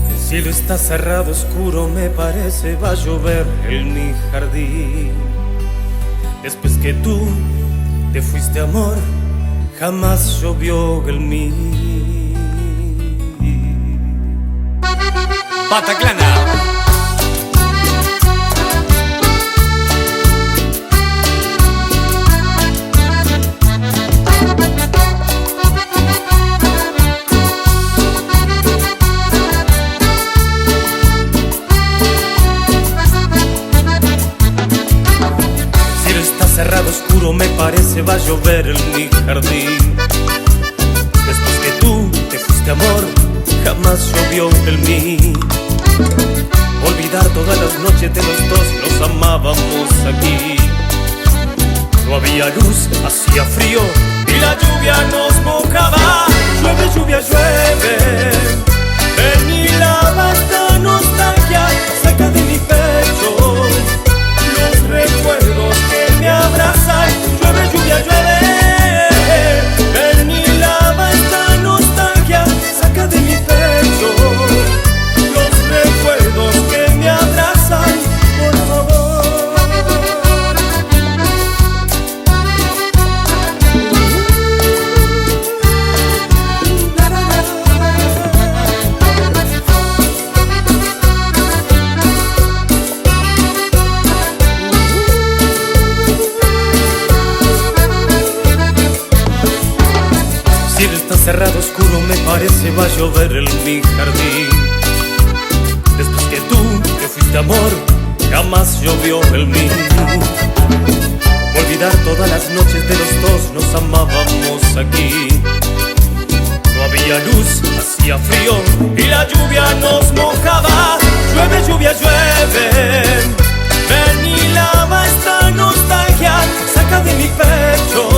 El cielo está cerrado, oscuro, me parece va a llover en mi jardín. Después que tú te fuiste, amor, jamás llovió en mí. Bataclana. Cerrado, oscuro, me parece va a llover en mi jardín. Después que tú te fuiste, amor, jamás llovió en mí. Olvidar todas las noches de los dos, nos amábamos aquí. No había luz, hacía frío y la lluvia nos mojaba. Llueve, lluvia, llueve, ven y lava esta nostalgia, saca de mi pecho los recuerdos que me abrazan. Llueve, lluvia, llueve, ven y lava esta nostalgia, saca de mi pecho los recuerdos que me abrazan, por favor. Está cerrado, oscuro, me parece va a llover en mi jardín. Después que tú te fuiste, amor, jamás llovió en mí. Olvidar todas las noches de los dos, nos amábamos aquí. No había luz, hacía frío y la lluvia nos mojaba. Llueve, lluvia, llueve, ven y lava esta nostalgia, saca de mi pecho